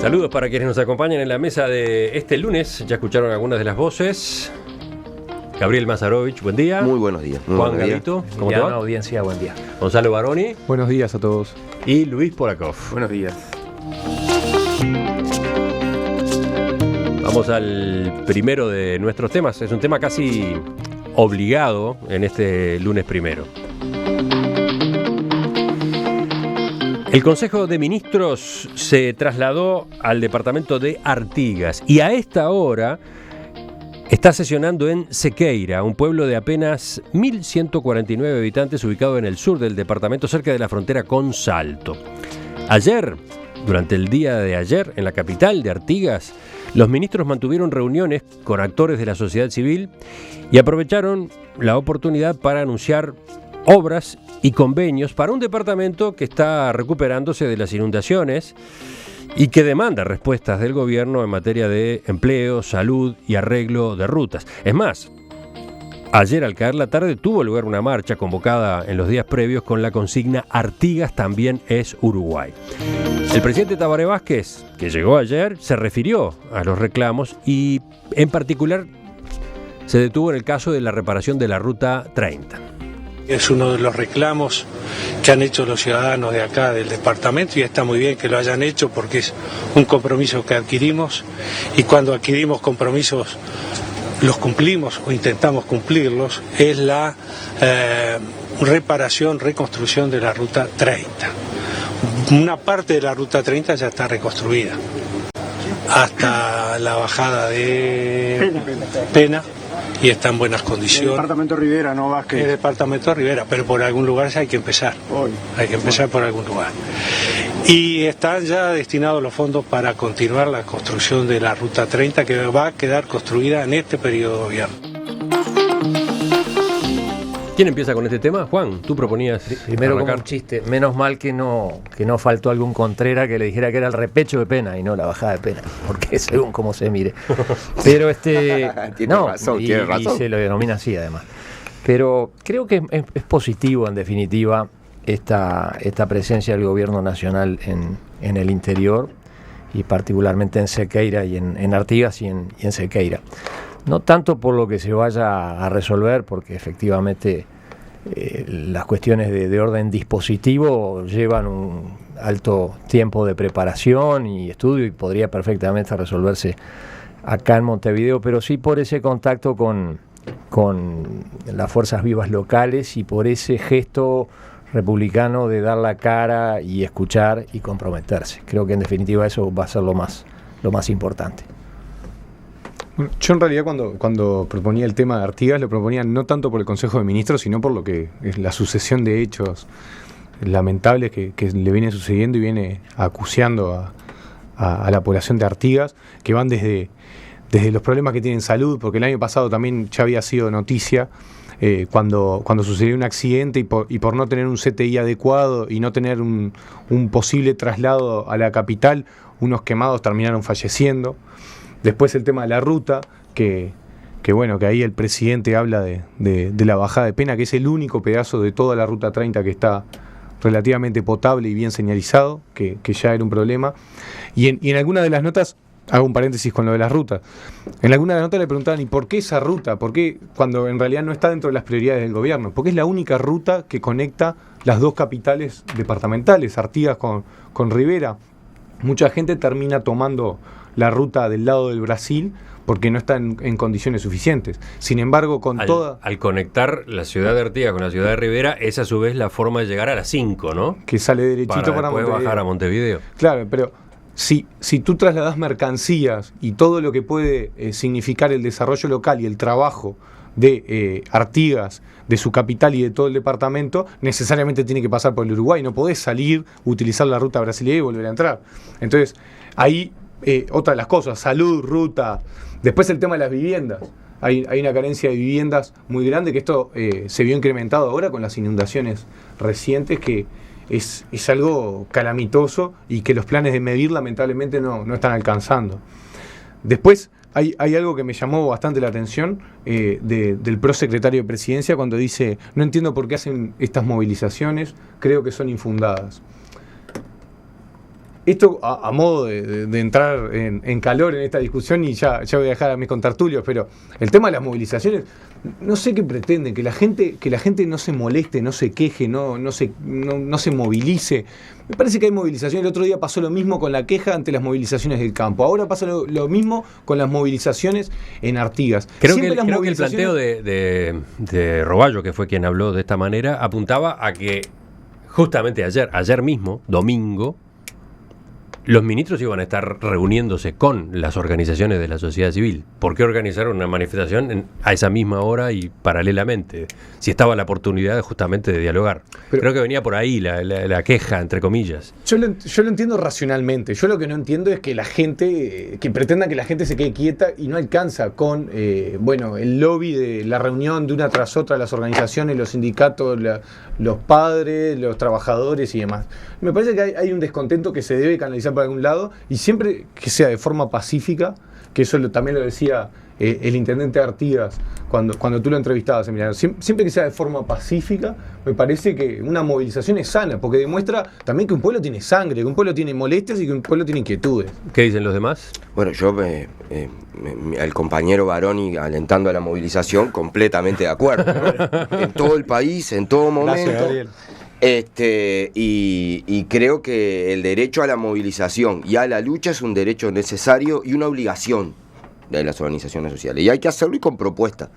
Saludos para quienes nos acompañan en la mesa de este lunes. Ya escucharon algunas de las voces. Gabriel Mazarovich, buen día. Muy buenos días. Juan Gavito, ¿cómo te va? Audiencia, buen día. Gonzalo Baroni. Buenos días a todos. Y Luis Polakov. Buenos días. Vamos al primero de nuestros temas. Es un tema casi obligado en este lunes primero. El Consejo de Ministros se trasladó al departamento de Artigas y a esta hora está sesionando en Sequeira, un pueblo de apenas 1.149 habitantes ubicado en el sur del departamento, cerca de la frontera con Salto. Ayer, durante el día de ayer, en la capital de Artigas, los ministros mantuvieron reuniones con actores de la sociedad civil y aprovecharon la oportunidad para anunciar obras y convenios para un departamento que está recuperándose de las inundaciones y que demanda respuestas del gobierno en materia de empleo, salud y arreglo de rutas. Es más, ayer al caer la tarde tuvo lugar una marcha convocada en los días previos con la consigna Artigas también es Uruguay. El presidente Tabaré Vázquez, que llegó ayer, se refirió a los reclamos y en particular se detuvo en el caso de la reparación de la Ruta 30. Es uno de los reclamos que han hecho los ciudadanos de acá del departamento y está muy bien que lo hayan hecho porque es un compromiso que adquirimos y cuando adquirimos compromisos los cumplimos o intentamos cumplirlos, es la reparación, reconstrucción de la Ruta 30. Una parte de la Ruta 30 ya está reconstruida, hasta la bajada de Pena. Y está en buenas condiciones. El departamento Rivera, no Vázquez. El departamento Rivera, pero por algún lugar ya hay que empezar. Hoy. Hay que empezar por algún lugar. Y están ya destinados los fondos para continuar la construcción de la Ruta 30 que va a quedar construida en este periodo de gobierno. ¿Quién empieza con este tema? Juan, tú proponías Primero arrancar. como un chiste, menos mal que no faltó algún Contrera que le dijera que era el repecho de Pena y no la bajada de Pena, porque según cómo se mire. Pero Tiene razón. Y se lo denomina así además. Pero creo que es positivo en definitiva esta presencia del gobierno nacional en el interior y particularmente en Sequeira y en Artigas y en Sequeira. No tanto por lo que se vaya a resolver, porque efectivamente las cuestiones de orden dispositivo llevan un alto tiempo de preparación y estudio y podría perfectamente resolverse acá en Montevideo, pero sí por ese contacto con las fuerzas vivas locales y por ese gesto republicano de dar la cara y escuchar y comprometerse. Creo que en definitiva eso va a ser lo más importante. Yo en realidad cuando proponía el tema de Artigas lo proponía no tanto por el Consejo de Ministros, sino por lo que es la sucesión de hechos lamentables que le viene sucediendo y viene acuciando a la población de Artigas, que van desde los problemas que tienen salud, porque el año pasado también ya había sido noticia cuando sucedió un accidente y por no tener un CTI adecuado y no tener un posible traslado a la capital, unos quemados terminaron falleciendo. Después el tema de la ruta, que ahí el presidente habla de la bajada de Pena, que es el único pedazo de toda la Ruta 30 que está relativamente potable y bien señalizado, que ya era un problema. Y en algunas de las notas, hago un paréntesis con lo de las rutas, en algunas de las notas le preguntaban, ¿y por qué esa ruta? ¿Por qué cuando en realidad no está dentro de las prioridades del gobierno? Porque es la única ruta que conecta las dos capitales departamentales, Artigas con Rivera. Mucha gente termina tomando la ruta del lado del Brasil porque no está en condiciones suficientes. Sin embargo, al conectar la ciudad de Artigas con la ciudad de Rivera, es a su vez la forma de llegar a las 5, ¿no? Que sale derechito para después Montevideo. bajar a Montevideo. Claro, pero si tú trasladás mercancías y todo lo que puede significar el desarrollo local y el trabajo de Artigas, de su capital y de todo el departamento, necesariamente tiene que pasar por el Uruguay. No podés salir, utilizar la ruta brasileña y volver a entrar. Entonces, ahí otra de las cosas, salud, ruta. Después el tema de las viviendas. Hay una carencia de viviendas muy grande, que esto se vio incrementado ahora con las inundaciones recientes, que es algo calamitoso y que los planes de medir lamentablemente no están alcanzando. Después hay algo que me llamó bastante la atención del prosecretario de Presidencia cuando dice: no entiendo por qué hacen estas movilizaciones, creo que son infundadas. esto a modo de entrar en calor en esta discusión, y ya voy a dejar a mis contertulios, pero el tema de las movilizaciones, no sé qué pretenden, que la gente no se moleste, no se queje, no se movilice. Me parece que hay movilizaciones. El otro día pasó lo mismo con la queja ante las movilizaciones del campo. Ahora pasa lo mismo con las movilizaciones en Artigas. Creo que el planteo de Roballo, que fue quien habló de esta manera, apuntaba a que justamente ayer mismo, domingo, los ministros iban a estar reuniéndose con las organizaciones de la sociedad civil. ¿Por qué organizar una manifestación a esa misma hora y paralelamente? Si estaba la oportunidad justamente de dialogar. Pero creo que venía por ahí la queja, entre comillas. Yo lo entiendo racionalmente. Yo lo que no entiendo es que la gente, que pretenda que la gente se quede quieta y no alcanza con el lobby de la reunión de una tras otra, las organizaciones, los sindicatos, los padres, los trabajadores y demás. Me parece que hay un descontento que se debe canalizar por algún lado, y siempre que sea de forma pacífica, que eso también lo decía el intendente Artigas cuando tú lo entrevistabas, Emiliano, siempre que sea de forma pacífica, me parece que una movilización es sana, porque demuestra también que un pueblo tiene sangre, que un pueblo tiene molestias y que un pueblo tiene inquietudes. ¿Qué dicen los demás? Bueno, yo al compañero Baroni alentando a la movilización, completamente de acuerdo, ¿no? En todo el país, en todo momento. Gracias, Gabriel. Y creo que el derecho a la movilización y a la lucha es un derecho necesario y una obligación de las organizaciones sociales, y hay que hacerlo y con propuesta.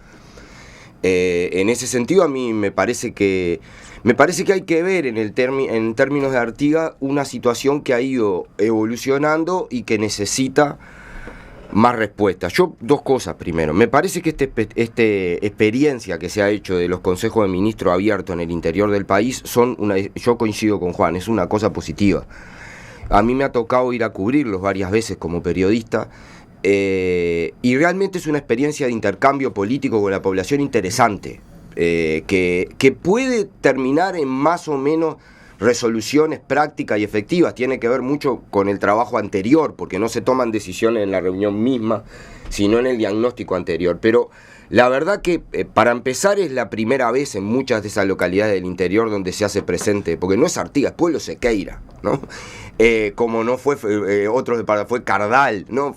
En ese sentido, a mí me parece que hay que ver en términos de Artigas una situación que ha ido evolucionando y que necesita más respuestas. Dos cosas. Primero, me parece que esta experiencia que se ha hecho de los consejos de ministros abiertos en el interior del país yo coincido con Juan, es una cosa positiva. A mí me ha tocado ir a cubrirlos varias veces como periodista, y realmente es una experiencia de intercambio político con la población interesante, que puede terminar en más o menos resoluciones prácticas y efectivas. Tiene que ver mucho con el trabajo anterior, porque no se toman decisiones en la reunión misma, sino en el diagnóstico anterior. Pero la verdad que para empezar es la primera vez en muchas de esas localidades del interior donde se hace presente, porque no es Artigas, es Pueblo Sequeira, ¿no? Como no fue fue Cardal, ¿no?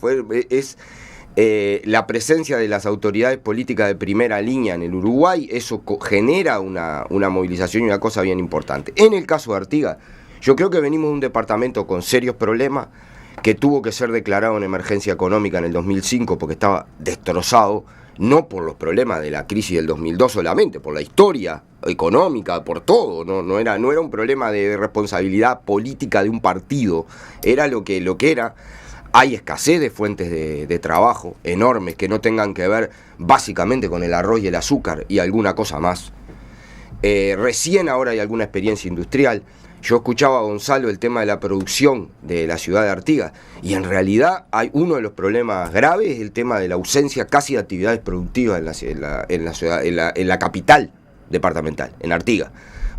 La presencia de las autoridades políticas de primera línea en el Uruguay, eso genera una movilización y una cosa bien importante. En el caso de Artigas, yo creo que venimos de un departamento con serios problemas, que tuvo que ser declarado en emergencia económica en el 2005 porque estaba destrozado, no por los problemas de la crisis del 2002 solamente, por la historia económica, por todo, no era un problema de responsabilidad política de un partido, era lo que era. Hay escasez de fuentes de trabajo enormes que no tengan que ver básicamente con el arroz y el azúcar y alguna cosa más. Recién ahora hay alguna experiencia industrial. Yo escuchaba a Gonzalo el tema de la producción de la ciudad de Artigas, y en realidad hay uno de los problemas graves, es el tema de la ausencia casi de actividades productivas en la capital departamental, en Artigas.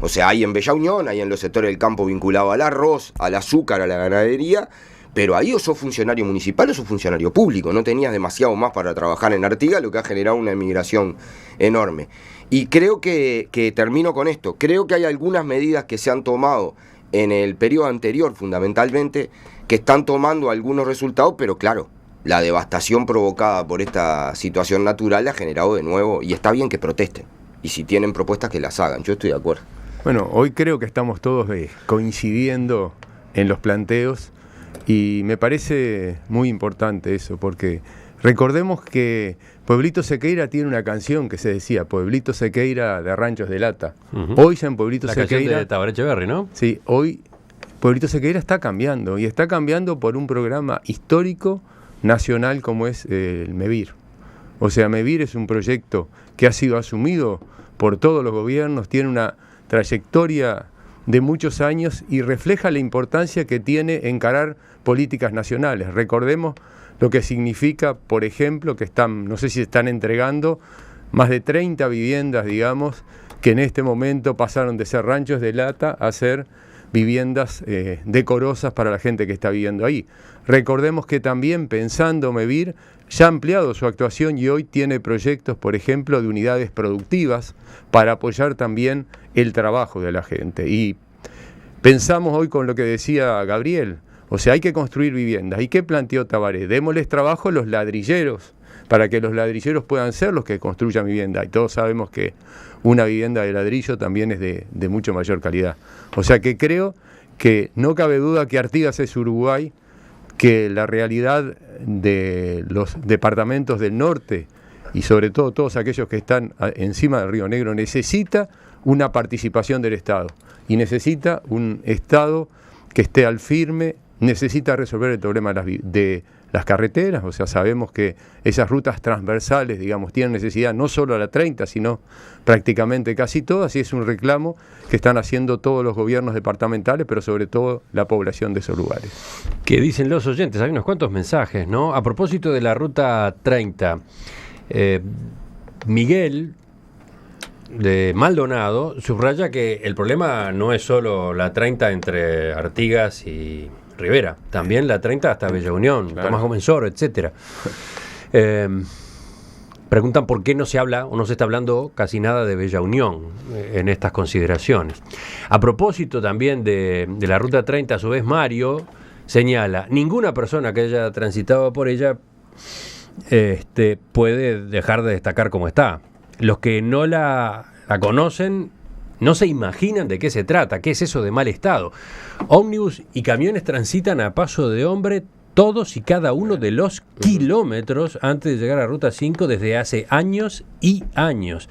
O sea, hay en Bella Unión, hay en los sectores del campo vinculado al arroz, al azúcar, a la ganadería, pero ahí o sos funcionario municipal o sos funcionario público, no tenías demasiado más para trabajar en Artigas, lo que ha generado una emigración enorme. Y creo que termino con esto, creo que hay algunas medidas que se han tomado en el periodo anterior, fundamentalmente, que están tomando algunos resultados, pero claro, la devastación provocada por esta situación natural ha generado de nuevo, y está bien que protesten, y si tienen propuestas que las hagan, yo estoy de acuerdo. Bueno, hoy creo que estamos todos coincidiendo en los planteos, y me parece muy importante eso, porque recordemos que Pueblito Sequeira tiene una canción que se decía Pueblito Sequeira de Ranchos de Lata. Hoy ya en Pueblito Sequeira... La canción de Tabaré Echeverri, ¿no? Sí, hoy Pueblito Sequeira está cambiando, y está cambiando por un programa histórico nacional como es el MEVIR. O sea, MEVIR es un proyecto que ha sido asumido por todos los gobiernos, tiene una trayectoria de muchos años y refleja la importancia que tiene encarar políticas nacionales. Recordemos lo que significa, por ejemplo, que no sé si están entregando más de 30 viviendas, digamos, que en este momento pasaron de ser ranchos de lata a ser viviendas decorosas para la gente que está viviendo ahí. Recordemos que también, pensando MEVIR, ya ha ampliado su actuación y hoy tiene proyectos, por ejemplo, de unidades productivas para apoyar también el trabajo de la gente. Y pensamos hoy con lo que decía Gabriel, O sea, hay que construir viviendas. ¿Y qué planteó Tabaré? Démosles trabajo a los ladrilleros, para que los ladrilleros puedan ser los que construyan vivienda. Y todos sabemos que una vivienda de ladrillo también es de mucho mayor calidad. O sea que creo que no cabe duda que Artigas es Uruguay, que la realidad de los departamentos del norte y sobre todo todos aquellos que están encima del Río Negro necesita una participación del Estado y necesita un Estado que esté al firme, necesita resolver el problema de las carreteras, o sea, sabemos que esas rutas transversales, digamos, tienen necesidad no solo a la 30, sino prácticamente casi todas, y es un reclamo que están haciendo todos los gobiernos departamentales, pero sobre todo la población de esos lugares. ¿Qué dicen los oyentes? Hay unos cuantos mensajes, ¿no? A propósito de la ruta 30, Miguel de Maldonado subraya que el problema no es solo la 30 entre Artigas y Rivera, también la 30 hasta Bella Unión, claro. Tomás Gómez Soro, etcétera. Preguntan por qué no se habla o no se está hablando casi nada de Bella Unión en estas consideraciones. A propósito también de la ruta 30, a su vez Mario señala, ninguna persona que haya transitado por ella puede dejar de destacar como está. Los que no la conocen no se imaginan de qué se trata, qué es eso de mal estado. Ómnibus y camiones transitan a paso de hombre todos y cada uno de los kilómetros antes de llegar a Ruta 5 desde hace años y años.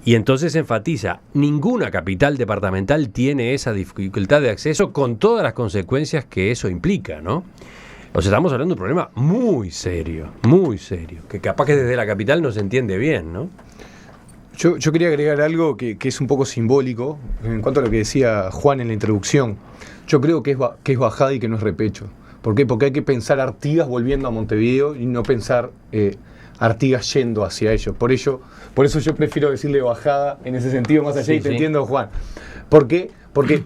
Y entonces enfatiza, ninguna capital departamental tiene esa dificultad de acceso con todas las consecuencias que eso implica, ¿no? O sea, estamos hablando de un problema muy serio, que capaz que desde la capital no se entiende bien, ¿no? Yo quería agregar algo que es un poco simbólico en cuanto a lo que decía Juan en la introducción. Yo creo que es bajada y que no es repecho. ¿Por qué? Porque hay que pensar Artigas volviendo a Montevideo y no pensar Artigas yendo hacia ellos. Por eso yo prefiero decirle bajada en ese sentido más allá, sí, y te entiendo, Juan. ¿Por qué? Porque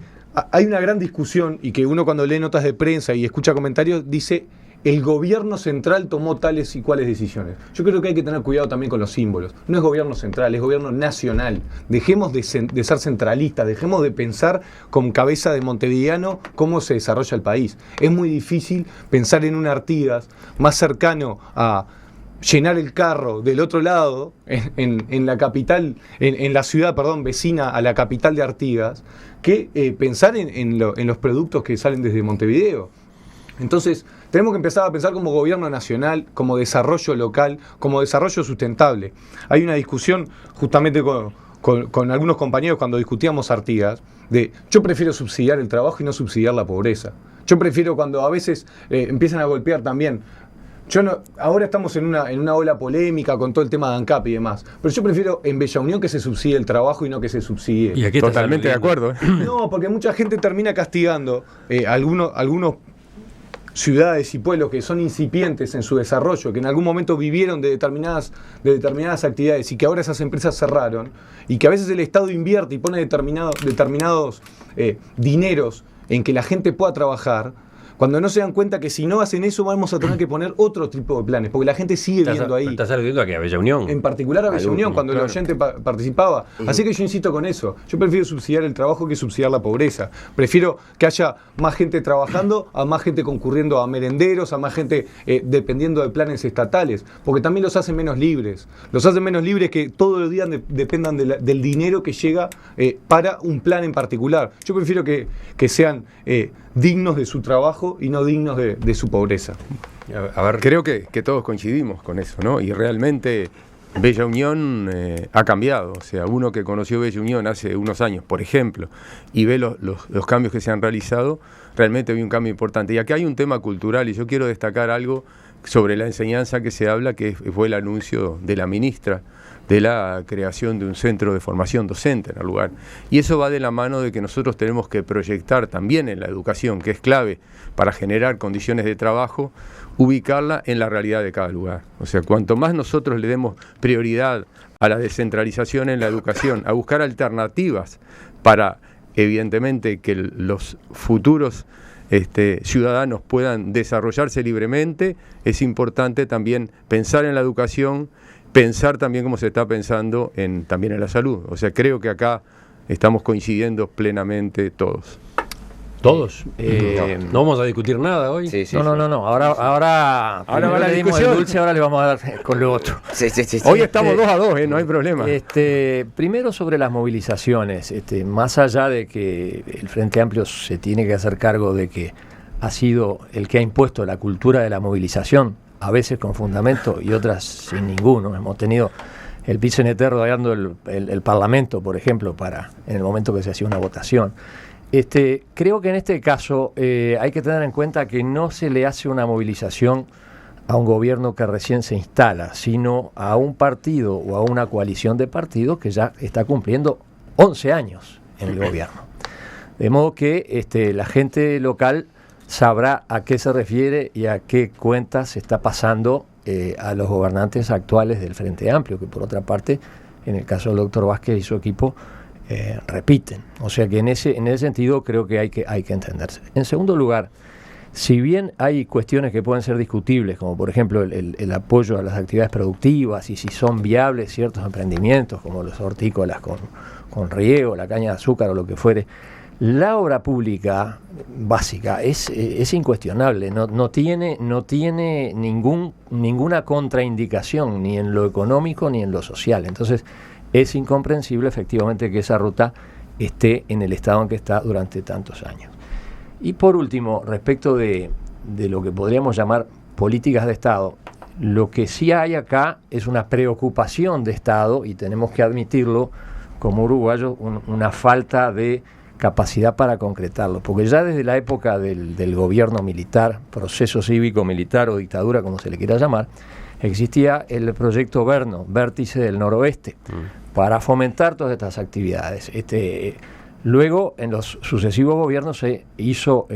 hay una gran discusión y que uno cuando lee notas de prensa y escucha comentarios dice el gobierno central tomó tales y cuales decisiones. Yo creo que hay que tener cuidado también con los símbolos. No es gobierno central, es gobierno nacional. Dejemos de ser centralistas, dejemos de pensar con cabeza de montevideano cómo se desarrolla el país. Es muy difícil pensar en un Artigas más cercano a llenar el carro del otro lado, en la capital, en la ciudad, vecina a la capital de Artigas, que pensar en los productos que salen desde Montevideo. Entonces, tenemos que empezar a pensar como gobierno nacional, como desarrollo local, como desarrollo sustentable. Hay una discusión justamente con algunos compañeros cuando discutíamos Artigas, de yo prefiero subsidiar el trabajo y no subsidiar la pobreza. Yo prefiero cuando a veces empiezan a golpear también. Ahora estamos en una ola polémica con todo el tema de ANCAP y demás, pero yo prefiero en Bella Unión que se subsidie el trabajo y no que se subsidie. Y aquí totalmente de acuerdo. No, porque mucha gente termina castigando algunos ciudades y pueblos que son incipientes en su desarrollo, que en algún momento vivieron de determinadas actividades y que ahora esas empresas cerraron, y que a veces el Estado invierte y pone determinados dineros en que la gente pueda trabajar, cuando no se dan cuenta que si no hacen eso vamos a tener que poner otro tipo de planes, porque la gente sigue viendo ahí. ¿Estás aludiendo aquí a Bella Unión? En particular a Bella Unión, cuando el oyente participaba. Así que yo insisto con eso. Yo prefiero subsidiar el trabajo que subsidiar la pobreza. Prefiero que haya más gente trabajando, a más gente concurriendo a merenderos, a más gente dependiendo de planes estatales, porque también los hace menos libres. Los hace menos libres que todos los días dependan del dinero que llega para un plan en particular. Yo prefiero que sean dignos de su trabajo y no dignos de su pobreza. A ver, creo que todos coincidimos con eso, ¿no? Y realmente Bella Unión ha cambiado. O sea, uno que conoció Bella Unión hace unos años, por ejemplo, y ve los cambios que se han realizado, realmente hay un cambio importante. Y aquí hay un tema cultural, y yo quiero destacar algo sobre la enseñanza que se habla, que fue el anuncio de la ministra de la creación de un centro de formación docente en el lugar. Y eso va de la mano de que nosotros tenemos que proyectar también en la educación, que es clave para generar condiciones de trabajo, ubicarla en la realidad de cada lugar. O sea, cuanto más nosotros le demos prioridad a la descentralización en la educación, a buscar alternativas para, evidentemente, que los futuros ciudadanos puedan desarrollarse libremente, es importante también pensar en la educación, pensar también como se está pensando también en la salud. O sea, creo que acá estamos coincidiendo plenamente todos. ¿Todos? No. ¿No vamos a discutir nada hoy? Sí, sí, No. Ahora va la le dimos discusión. el dulce, ahora le vamos a dar con lo otro. sí. Hoy estamos 2-2, no hay problema. Primero sobre las movilizaciones, más allá de que el Frente Amplio se tiene que hacer cargo de que ha sido el que ha impuesto la cultura de la movilización, a veces con fundamento y otras sin ninguno. Hemos tenido el PCNT rodeando el Parlamento, por ejemplo, en el momento que se hacía una votación. Creo que en este caso hay que tener en cuenta que no se le hace una movilización a un gobierno que recién se instala, sino a un partido o a una coalición de partidos que ya está cumpliendo 11 años en el gobierno. De modo que la gente local sabrá a qué se refiere y a qué cuentas se está pasando a los gobernantes actuales del Frente Amplio, que por otra parte, en el caso del doctor Vázquez y su equipo, repiten. O sea que en ese sentido creo que hay que entenderse. En segundo lugar, si bien hay cuestiones que pueden ser discutibles, como por ejemplo el apoyo a las actividades productivas y si son viables ciertos emprendimientos como los hortícolas con riego, la caña de azúcar o lo que fuere, la obra pública básica es incuestionable, no tiene ninguna contraindicación ni en lo económico ni en lo social. Entonces es incomprensible efectivamente que esa ruta esté en el estado en que está durante tantos años. Y por último, respecto de lo que podríamos llamar políticas de Estado, lo que sí hay acá es una preocupación de Estado, y tenemos que admitirlo como uruguayos, una falta de capacidad para concretarlo, porque ya desde la época del gobierno militar, proceso cívico-militar o dictadura, como se le quiera llamar, existía el proyecto Verno, Vértice del Noroeste, para fomentar todas estas actividades. Luego, en los sucesivos gobiernos se hizo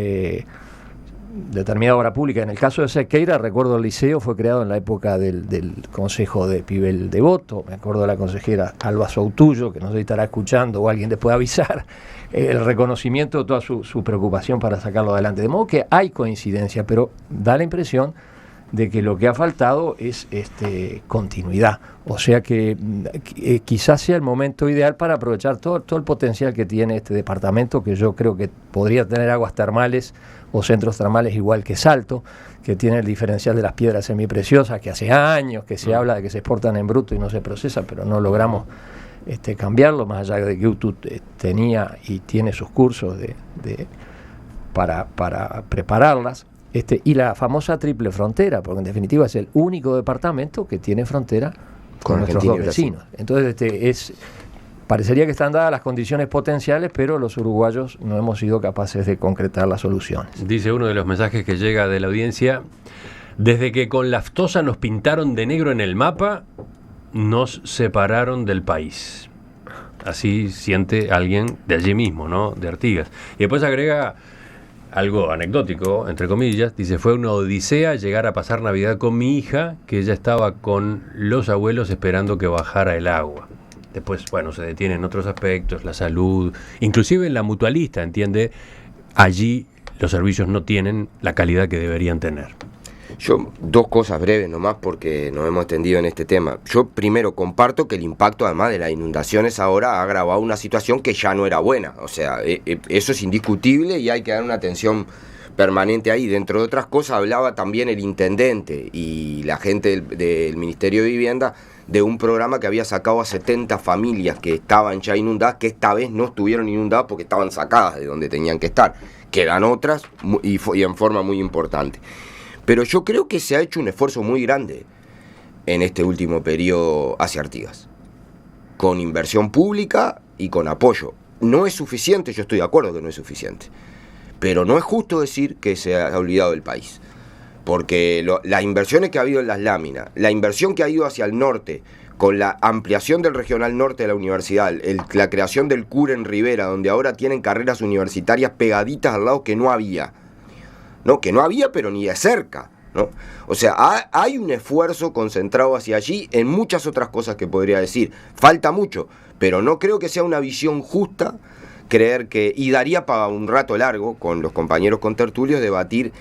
determinada obra pública. En el caso de Sequeira, recuerdo el liceo, fue creado en la época del Consejo de Pibel Devoto. Me acuerdo de la consejera Alba Soutullo, que no sé si estará escuchando o alguien después avisar, el reconocimiento de toda su preocupación para sacarlo adelante. De modo que hay coincidencia, pero da la impresión de que lo que ha faltado es continuidad. O sea que quizás sea el momento ideal para aprovechar todo el potencial que tiene este departamento, que yo creo que podría tener aguas termales o centros termales igual que Salto, que tiene el diferencial de las piedras semipreciosas, que hace años que se habla de que se exportan en bruto y no se procesan, pero no logramos cambiarlo, más allá de que UTU tenía y tiene sus cursos para prepararlas. Y la famosa triple frontera, porque en definitiva es el único departamento que tiene frontera con nuestros dos vecinos. Entonces, parecería que están dadas las condiciones potenciales, pero los uruguayos no hemos sido capaces de concretar las soluciones. Dice uno de los mensajes que llega de la audiencia: desde que con la aftosa nos pintaron de negro en el mapa, nos separaron del país. Así siente alguien de allí mismo, ¿no? De Artigas. Y después agrega algo anecdótico, entre comillas, dice: fue una odisea llegar a pasar Navidad con mi hija, que ella estaba con los abuelos esperando que bajara el agua. Después, bueno, se detiene en otros aspectos, la salud, inclusive en la mutualista, entiende, allí los servicios no tienen la calidad que deberían tener. Yo, dos cosas breves nomás, porque nos hemos extendido en este tema. Yo primero comparto que el impacto, además de las inundaciones, ahora ha agravado una situación que ya no era buena. O sea, eso es indiscutible y hay que dar una atención permanente ahí. Dentro de otras cosas, hablaba también el intendente y la gente del Ministerio de Vivienda de un programa que había sacado a 70 familias que estaban ya inundadas, que esta vez no estuvieron inundadas porque estaban sacadas de donde tenían que estar. Quedan otras y en forma muy importante. Pero yo creo que se ha hecho un esfuerzo muy grande en este último periodo hacia Artigas, con inversión pública y con apoyo. No es suficiente, yo estoy de acuerdo que no es suficiente, pero no es justo decir que se ha olvidado del país, porque las inversiones que ha habido en las láminas, la inversión que ha ido hacia el norte, con la ampliación del Regional Norte de la universidad, la creación del CUR en Rivera, donde ahora tienen carreras universitarias pegaditas al lado que no había, pero ni de cerca, ¿no? O sea, hay un esfuerzo concentrado hacia allí en muchas otras cosas que podría decir. Falta mucho, pero no creo que sea una visión justa creer que, y daría para un rato largo con los compañeros contertulios, debatir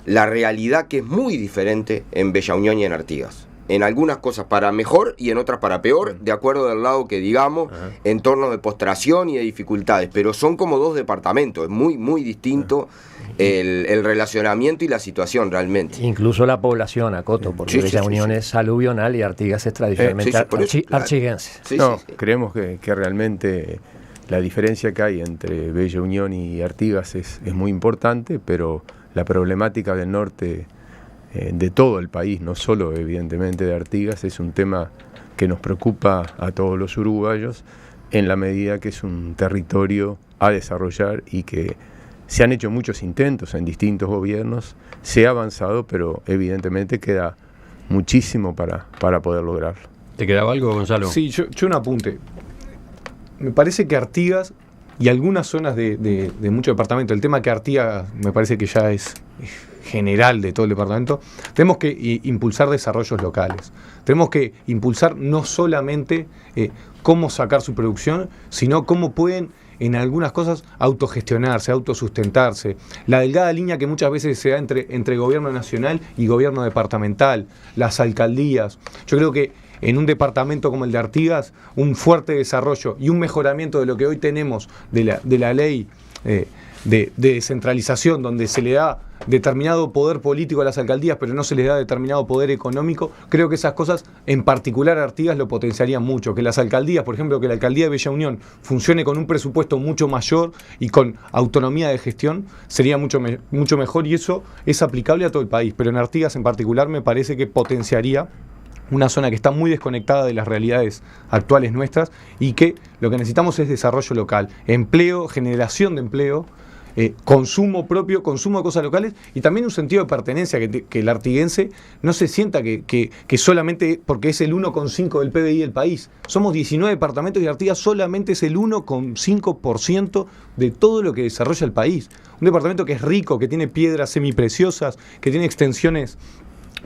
la realidad que es muy diferente en Bella Unión y en Artigas. en algunas cosas para mejor y en otras para peor, de acuerdo del lado que digamos, en torno de postración y de dificultades, pero son como dos departamentos, es muy, muy distinto el relacionamiento y la situación realmente. Incluso la población, Acoto, porque Bella Unión es aluvional y Artigas es tradicionalmente archiguense. Creemos que realmente la diferencia que hay entre Bella Unión y Artigas es muy importante, pero la problemática del norte de todo el país, no solo evidentemente de Artigas, es un tema que nos preocupa a todos los uruguayos en la medida que es un territorio a desarrollar y que se han hecho muchos intentos en distintos gobiernos, se ha avanzado, pero evidentemente queda muchísimo para poder lograrlo. ¿Te quedaba algo, Gonzalo? Sí, yo un apunte. Me parece que Artigas y algunas zonas de muchos departamentos, el tema que Artigas me parece que ya es general de todo el departamento, tenemos que impulsar desarrollos locales. Tenemos que impulsar no solamente cómo sacar su producción, sino cómo pueden en algunas cosas autogestionarse, autosustentarse. La delgada línea que muchas veces se da entre gobierno nacional y gobierno departamental, las alcaldías. Yo creo que en un departamento como el de Artigas, un fuerte desarrollo y un mejoramiento de lo que hoy tenemos de la ley de descentralización, donde se le da determinado poder político a las alcaldías, pero no se les da determinado poder económico, creo que esas cosas, en particular Artigas, lo potenciarían mucho. Que las alcaldías, por ejemplo, que la alcaldía de Bella Unión funcione con un presupuesto mucho mayor y con autonomía de gestión, sería mucho mejor, y eso es aplicable a todo el país. Pero en Artigas en particular me parece que potenciaría una zona que está muy desconectada de las realidades actuales nuestras y que lo que necesitamos es desarrollo local, empleo, generación de empleo, consumo propio, consumo de cosas locales y también un sentido de pertenencia, que el artiguense no se sienta que solamente porque es el 1,5% del PBI del país. Somos 19 departamentos y Artigas solamente es el 1,5% de todo lo que desarrolla el país. Un departamento que es rico, que tiene piedras semipreciosas, que tiene extensiones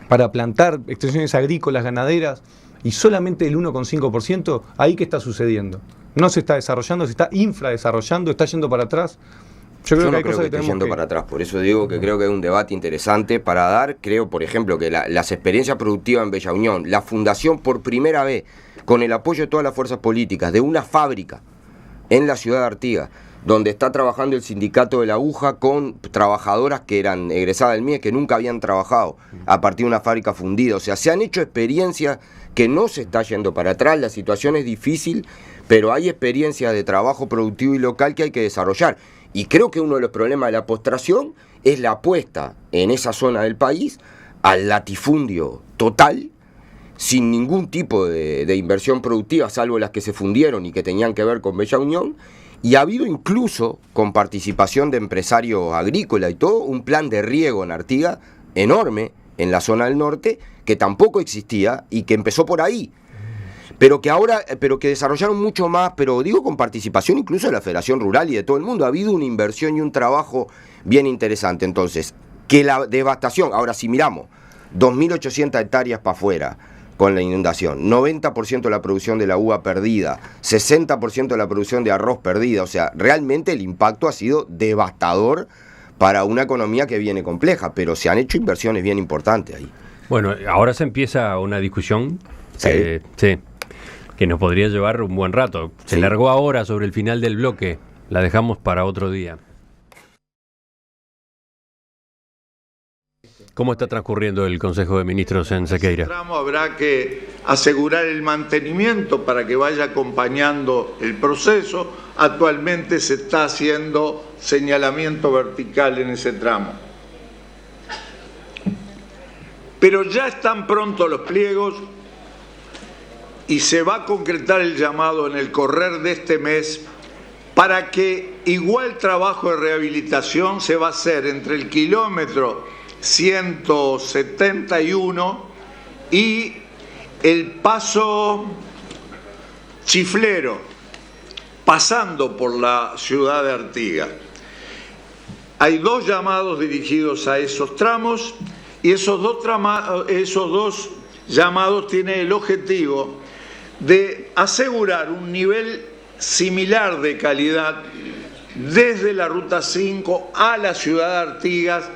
para plantar, extensiones agrícolas, ganaderas, y solamente el 1,5%, ¿ahí qué está sucediendo? No se está desarrollando, se está infradesarrollando, está yendo para atrás. Yo no creo que esté yendo para atrás, por eso digo que creo que hay un debate interesante para dar. Creo, por ejemplo, que las experiencias productivas en Bella Unión, la fundación por primera vez, con el apoyo de todas las fuerzas políticas, de una fábrica en la ciudad de Artigas, donde está trabajando el sindicato de la aguja con trabajadoras que eran egresadas del MIE, que nunca habían trabajado a partir de una fábrica fundida. O sea, se han hecho experiencias que no se está yendo para atrás, la situación es difícil, pero hay experiencias de trabajo productivo y local que hay que desarrollar. Y creo que uno de los problemas de la postración es la apuesta en esa zona del país al latifundio total, sin ningún tipo de inversión productiva, salvo las que se fundieron y que tenían que ver con Bella Unión. Y ha habido incluso, con participación de empresarios agrícolas y todo, un plan de riego en Artigas enorme en la zona del norte, que tampoco existía y que empezó por ahí. Pero que desarrollaron mucho más, pero digo con participación incluso de la Federación Rural y de todo el mundo. Ha habido una inversión y un trabajo bien interesante. Entonces, que la devastación, ahora si miramos, 2.800 hectáreas para afuera, con la inundación, 90% de la producción de la uva perdida, 60% de la producción de arroz perdida, o sea, realmente el impacto ha sido devastador para una economía que viene compleja, pero se han hecho inversiones bien importantes ahí. Bueno, ahora se empieza una discusión que nos podría llevar un buen rato. Se largó ahora sobre el final del bloque, la dejamos para otro día. ¿Cómo está transcurriendo el Consejo de Ministros en Sequeira? Habrá que asegurar el mantenimiento para que vaya acompañando el proceso. Actualmente se está haciendo señalamiento vertical en ese tramo. Pero ya están prontos los pliegos y se va a concretar el llamado en el correr de este mes para que igual trabajo de rehabilitación se va a hacer entre el kilómetro 171 y el paso Chiflero, pasando por la ciudad de Artigas. Hay dos llamados dirigidos a esos tramos y esos dos llamados tienen el objetivo de asegurar un nivel similar de calidad desde la Ruta 5 a la ciudad de Artigas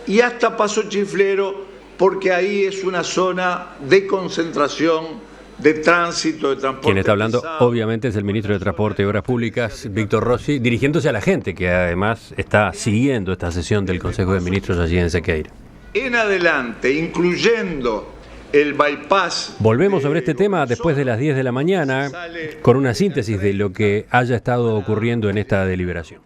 y hasta Paso Chiflero porque ahí es una zona de concentración de tránsito, de transporte. Quien está hablando, pesado. obviamente, es el ministro de Transporte y Obras Públicas, Víctor Rossi, dirigiéndose a la gente que además está siguiendo esta sesión del Consejo de Ministros allí en Sequeira. En adelante, incluyendo el bypass. Volvemos sobre este tema después de las 10 de la mañana con una síntesis de lo que haya estado ocurriendo en esta deliberación.